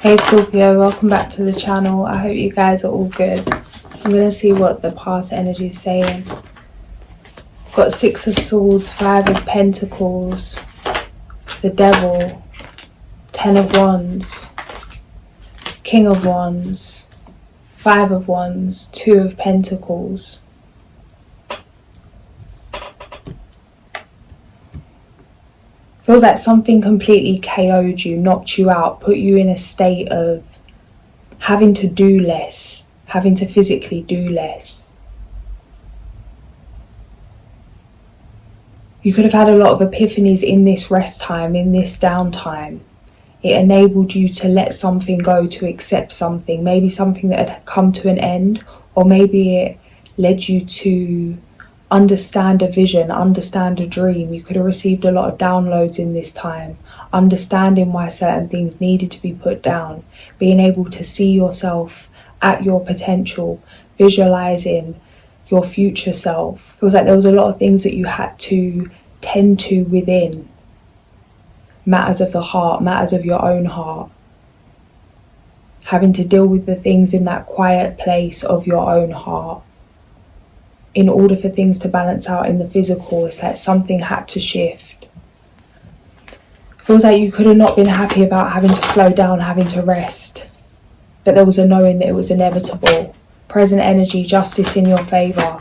Hey Scorpio, welcome back to the channel. I hope you guys are all good. I'm going to see what the past energy is saying. Got Six of Swords, Five of Pentacles, the Devil, Ten of Wands, King of Wands, Five of Wands, Two of Pentacles. Feels like something completely KO'd you, knocked you out, put you in a state of having to do less, having to physically do less. You could have had a lot of epiphanies in this rest time, in this downtime. It enabled you to let something go, to accept something, maybe something that had come to an end, or maybe it led you to understand a vision, understand a dream. You could have received a lot of downloads in this time, understanding why certain things needed to be put down, being able to see yourself at your potential, visualizing your future self. Feels like there was a lot of things that you had to tend to within. Matters of the heart, matters of your own heart. Having to deal with the things in that quiet place of your own heart. In order for things to balance out in the physical, it's like something had to shift. Feels like you could have not been happy about having to slow down, having to rest. But there was a knowing that it was inevitable. Present energy, justice in your favour.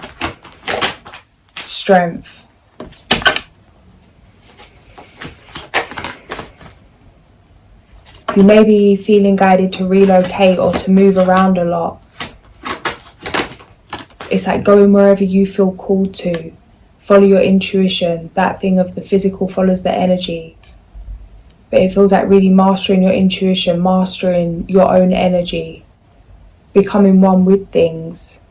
Strength. You may be feeling guided to relocate or to move around a lot. It's like going wherever you feel called to. Follow your intuition. That thing of the physical follows the energy. But it feels like really mastering your intuition, mastering your own energy, becoming one with things.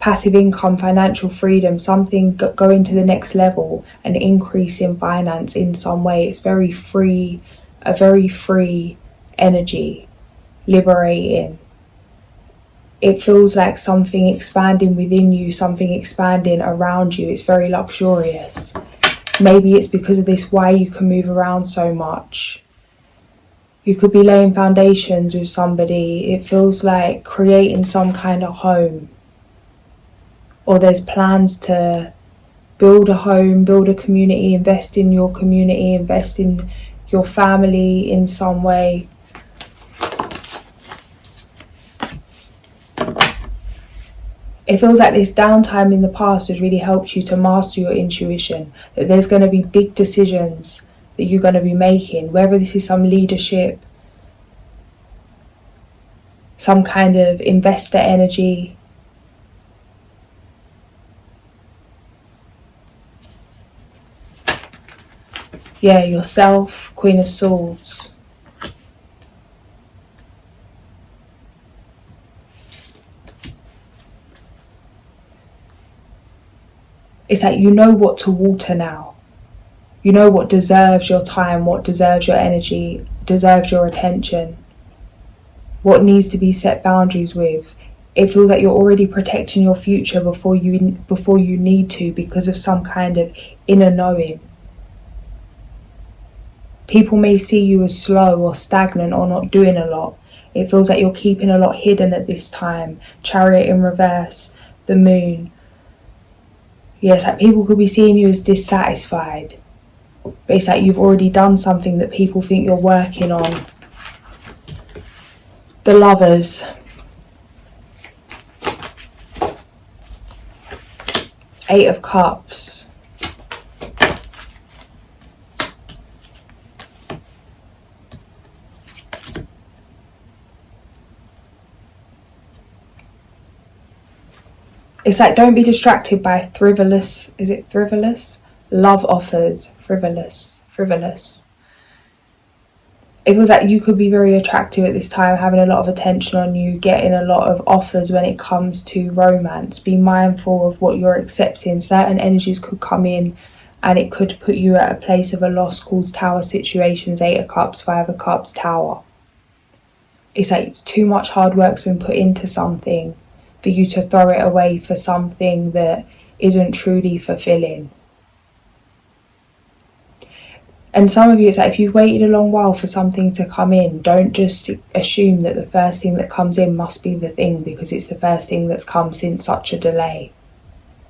Passive income, financial freedom, something going to the next level, an increase in finance in some way. It's very free, a very free energy, liberating. It feels like something expanding within you, something expanding around you. It's very luxurious. Maybe it's because of this why you can move around so much. You could be laying foundations with somebody. It feels like creating some kind of home. Or there's plans to build a home, build a community, invest in your community, invest in your family in some way. It feels like this downtime in the past has really helped you to master your intuition, that there's going to be big decisions that you're going to be making, whether this is some leadership, some kind of investor energy. Yeah, yourself, Queen of Swords. It's like you know what to water now. You know what deserves your time, what deserves your energy, deserves your attention. What needs to be set boundaries with. It feels like you're already protecting your future before you need to, because of some kind of inner knowing. People may see you as slow or stagnant or not doing a lot. It feels like you're keeping a lot hidden at this time. Chariot in reverse, the moon. Yes, like people could be seeing you as dissatisfied. But it's like you've already done something that people think you're working on. The Lovers. Eight of Cups. It's like don't be distracted by frivolous, is it frivolous? Love offers, frivolous. It feels like you could be very attractive at this time, having a lot of attention on you, getting a lot of offers when it comes to romance. Be mindful of what you're accepting. Certain energies could come in and it could put you at a place of a lost cause tower situations. Eight of Cups, Five of Cups, Tower. It's like it's too much hard work's been put into something for you to throw it away for something that isn't truly fulfilling. And some of you, it's like if you've waited a long while for something to come in, don't just assume that the first thing that comes in must be the thing because it's the first thing that's come since such a delay.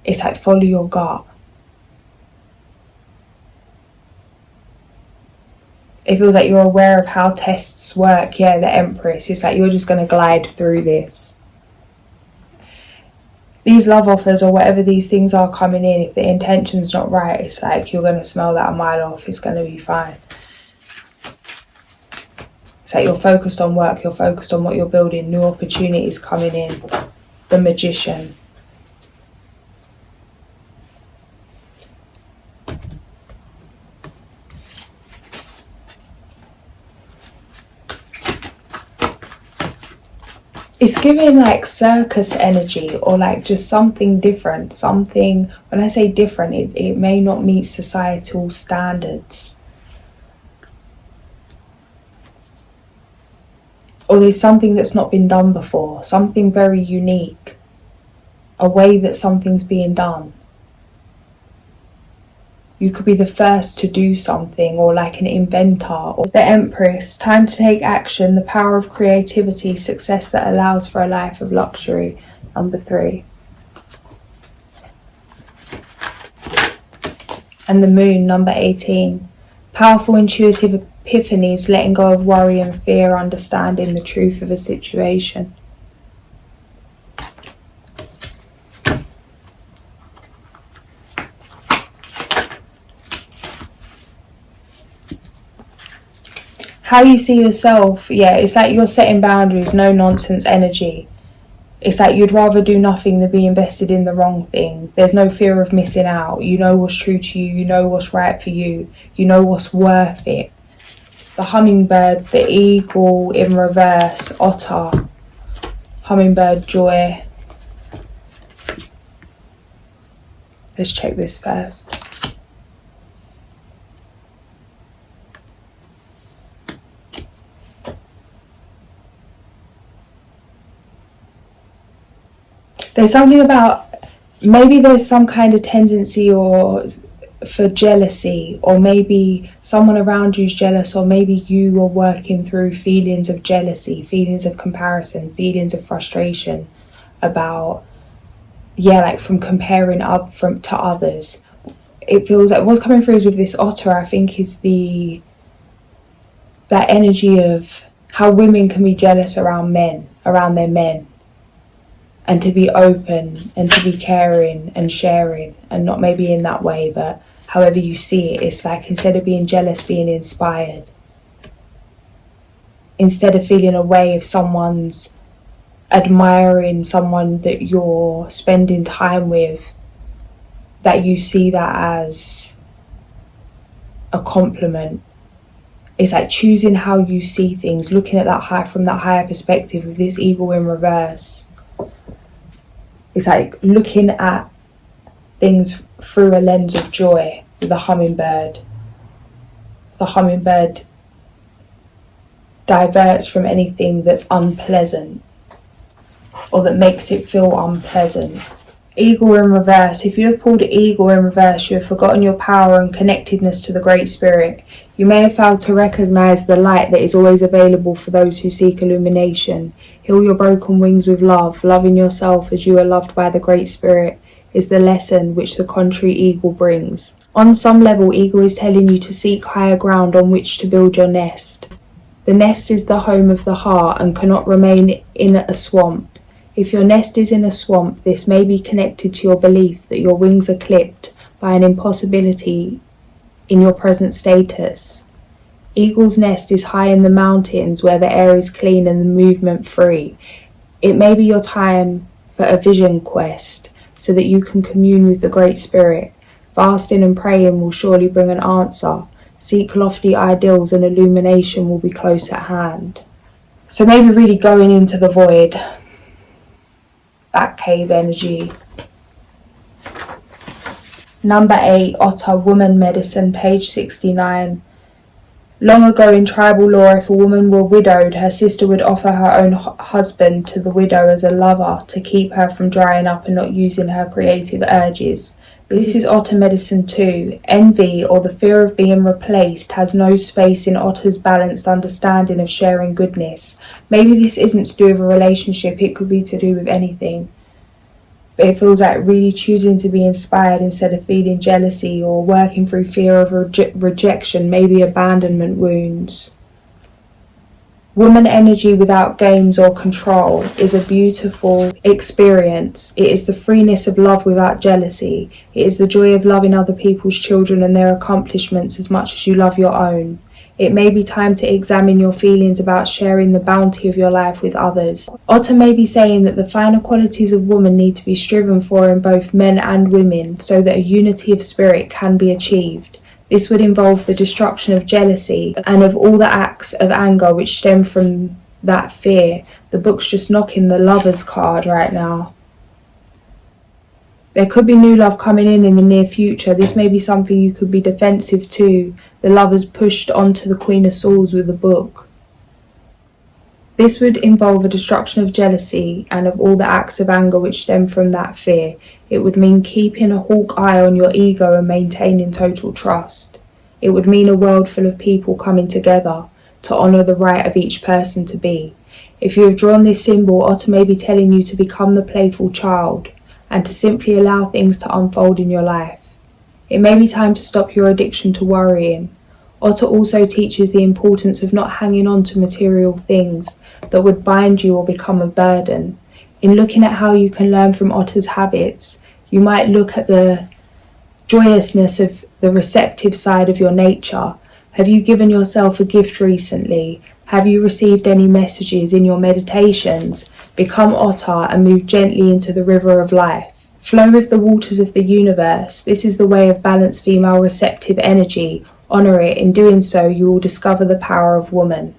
It's like follow your gut. It feels like you're aware of how tests work. Yeah, the Empress. It's like you're just going to glide through this. These love offers or whatever these things are coming in, if the intention's not right, it's like you're going to smell that a mile off. It's going to be fine. It's like you're focused on work. You're focused on what you're building. New opportunities coming in. The Magician. It's giving like circus energy or like just something different. Something, when I say different, it may not meet societal standards. Or there's something that's not been done before. Something very unique. A way that something's being done. You could be the first to do something or like an inventor. Or the Empress, time to take action, the power of creativity, success that allows for a life of luxury. Number 3. And the Moon, number 18. Powerful intuitive epiphanies, letting go of worry and fear, understanding the truth of a situation. How you see yourself, yeah, it's like you're setting boundaries, no nonsense energy. It's like you'd rather do nothing than be invested in the wrong thing. There's no fear of missing out. You know what's true to you. You know what's right for you. You know what's worth it. The Hummingbird, the Eagle in reverse, Otter, Hummingbird, Joy. Let's check this first. There's something about, maybe there's some kind of tendency or for jealousy, or maybe someone around you's jealous, or maybe you are working through feelings of jealousy, feelings of comparison, feelings of frustration about, yeah, like from comparing up to others. It feels like what's coming through is with this Otter, I think, is that energy of how women can be jealous around their men. And to be open and to be caring and sharing, and not maybe in that way, but however you see it, it's like instead of being jealous, being inspired. Instead of feeling a way if someone's admiring someone that you're spending time with, that you see that as a compliment. It's like choosing how you see things, looking at that from that higher perspective with this Eagle in reverse. It's like looking at things through a lens of joy with the Hummingbird. The Hummingbird diverts from anything that's unpleasant or that makes it feel unpleasant. Eagle in reverse. If you have pulled Eagle in reverse, you have forgotten your power and connectedness to the Great Spirit. You may have failed to recognize the light that is always available for those who seek illumination. Heal your broken wings with love. Loving yourself as you are loved by the Great Spirit is the lesson which the contrary Eagle brings. On some level, Eagle is telling you to seek higher ground on which to build your nest. The nest is the home of the heart and cannot remain in a swamp. If your nest is in a swamp, this may be connected to your belief that your wings are clipped by an impossibility in your present status. Eagle's nest is high in the mountains where the air is clean and the movement free. It may be your time for a vision quest so that you can commune with the Great Spirit. Fasting and praying will surely bring an answer. Seek lofty ideals and illumination will be close at hand. So maybe really going into the void. That cave energy. Number 8, Otter, Woman Medicine, page 69. Long ago in tribal law, if a woman were widowed, her sister would offer her own husband to the widow as a lover to keep her from drying up and not using her creative urges. This is otter medicine too. Envy, or the fear of being replaced, has no space in otter's balanced understanding of sharing goodness. Maybe this isn't to do with a relationship, it could be to do with anything. But it feels like really choosing to be inspired instead of feeling jealousy, or working through fear of rejection, maybe abandonment wounds. Woman energy without games or control is a beautiful experience. It is the freeness of love without jealousy. It is the joy of loving other people's children and their accomplishments as much as you love your own. It may be time to examine your feelings about sharing the bounty of your life with others. Otter may be saying that the finer qualities of woman need to be striven for in both men and women so that a unity of spirit can be achieved. This would involve the destruction of jealousy and of all the acts of anger which stem from that fear. The book's just knocking the Lovers card right now. There could be new love coming in the near future. This may be something you could be defensive to. The Lovers pushed onto the Queen of Swords with the book. This would involve a destruction of jealousy and of all the acts of anger which stem from that fear. It would mean keeping a hawk eye on your ego and maintaining total trust. It would mean a world full of people coming together to honour the right of each person to be. If you have drawn this symbol, Otter may be telling you to become the playful child and to simply allow things to unfold in your life. It may be time to stop your addiction to worrying. Otter also teaches the importance of not hanging on to material things that would bind you or become a burden. In looking at how you can learn from Otter's habits, you might look at the joyousness of the receptive side of your nature. Have you given yourself a gift recently? Have you received any messages in your meditations? Become Otter and move gently into the river of life. Flow with the waters of the universe. This is the way of balanced female receptive energy. Honour it. In doing so, you will discover the power of woman.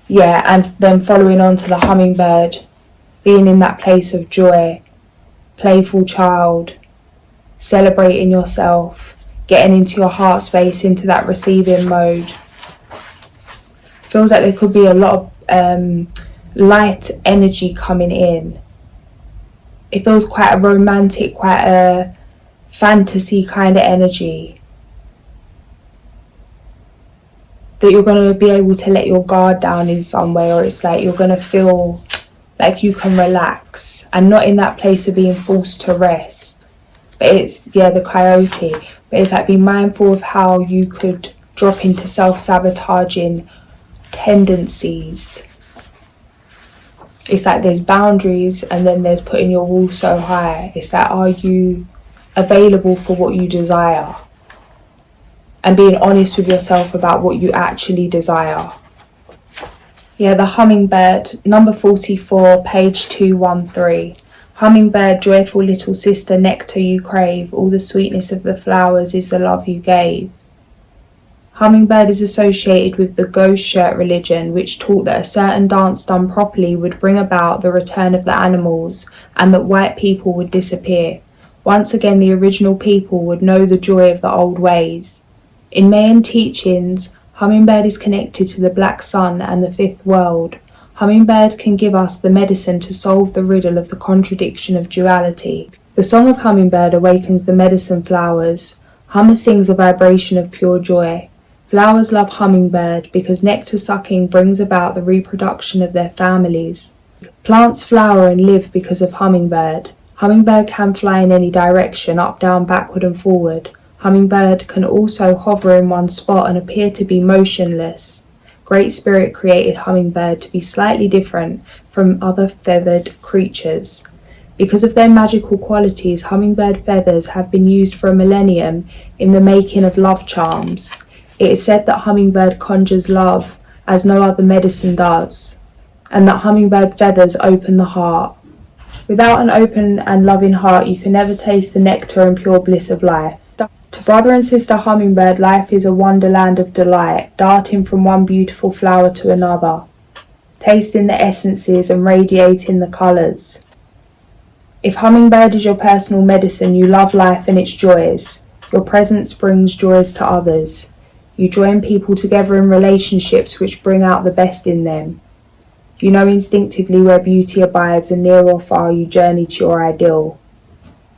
Yeah, and then following on to the hummingbird, being in that place of joy, playful child, celebrating yourself, getting into your heart space, into that receiving mode. Feels like there could be a lot of light energy coming in. It feels quite a romantic, quite a fantasy kind of energy. That you're going to be able to let your guard down in some way, or it's like you're going to feel like you can relax and not in that place of being forced to rest. But it's, the coyote. But it's like be mindful of how you could drop into self-sabotaging tendencies. It's like there's boundaries and then there's putting your wall so high. It's like, are you available for what you desire? And being honest with yourself about what you actually desire. Yeah, the hummingbird, number 44, page 213. Hummingbird, joyful little sister, nectar you crave, all the sweetness of the flowers is the love you gave. Hummingbird is associated with the ghost shirt religion, which taught that a certain dance done properly would bring about the return of the animals and that white people would disappear. Once again, the original people would know the joy of the old ways. In Mayan teachings, Hummingbird is connected to the black sun and the fifth world. Hummingbird can give us the medicine to solve the riddle of the contradiction of duality. The song of Hummingbird awakens the medicine flowers. Hummer sings a vibration of pure joy. Flowers love Hummingbird because nectar sucking brings about the reproduction of their families. Plants flower and live because of Hummingbird. Hummingbird can fly in any direction, up, down, backward and forward. Hummingbird can also hover in one spot and appear to be motionless. Great Spirit created Hummingbird to be slightly different from other feathered creatures. Because of their magical qualities, hummingbird feathers have been used for a millennium in the making of love charms. It is said that hummingbird conjures love as no other medicine does, and that hummingbird feathers open the heart. Without an open and loving heart, you can never taste the nectar and pure bliss of life. To brother and sister hummingbird, life is a wonderland of delight, darting from one beautiful flower to another, tasting the essences and radiating the colours. If hummingbird is your personal medicine, you love life and its joys. Your presence brings joys to others. You join people together in relationships which bring out the best in them. You know instinctively where beauty abides, and near or far you journey to your ideal.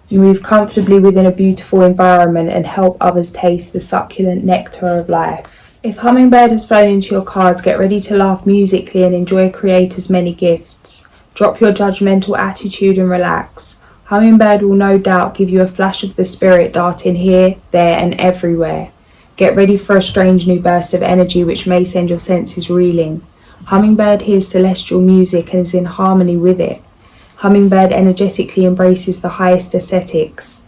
You move comfortably within a beautiful environment and help others taste the succulent nectar of life. If Hummingbird has flown into your cards, get ready to laugh musically and enjoy Creator's many gifts. Drop your judgmental attitude and relax. Hummingbird will no doubt give you a flash of the spirit darting here, there and everywhere. Get ready for a strange new burst of energy which may send your senses reeling. Hummingbird hears celestial music and is in harmony with it. Hummingbird energetically embraces the highest aesthetics.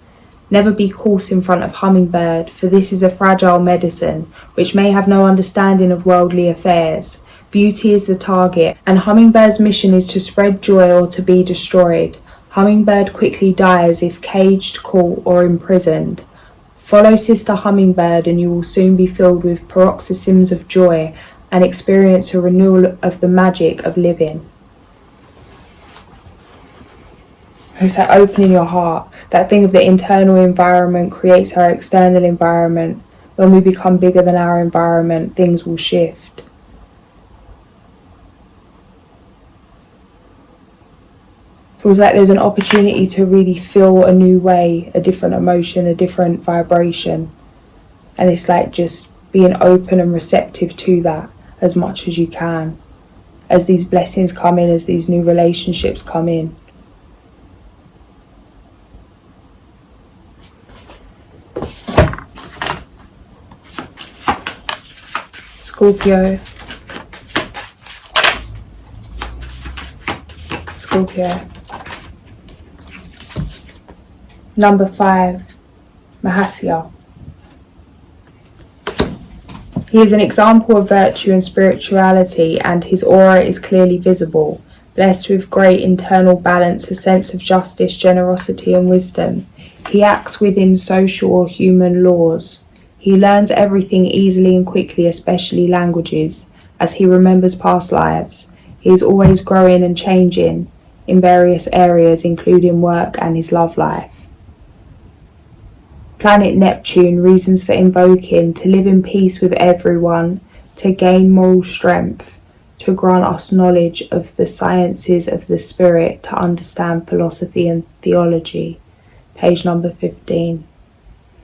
Never be coarse in front of Hummingbird, for this is a fragile medicine, which may have no understanding of worldly affairs. Beauty is the target, and Hummingbird's mission is to spread joy or to be destroyed. Hummingbird quickly dies if caged, caught, or imprisoned. Follow Sister Hummingbird and you will soon be filled with paroxysms of joy and experience a renewal of the magic of living. It's like opening your heart. That thing of the internal environment creates our external environment. When we become bigger than our environment, things will shift. Feels like there's an opportunity to really feel a new way, a different emotion, a different vibration. And it's like just being open and receptive to that as much as you can. As these blessings come in, as these new relationships come in. Scorpio. Number 5, Mahasya. He is an example of virtue and spirituality, and his aura is clearly visible. Blessed with great internal balance, a sense of justice, generosity and wisdom. He acts within social or human laws. He learns everything easily and quickly, especially languages, as he remembers past lives. He is always growing and changing in various areas, including work and his love life. Planet Neptune, reasons for invoking: to live in peace with everyone, to gain moral strength, to grant us knowledge of the sciences of the spirit, to understand philosophy and theology. Page number 15.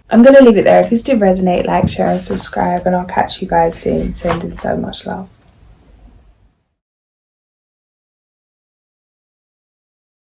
I'm going to leave it there. If this did resonate, like, share and subscribe, and I'll catch you guys soon. Sending so much love.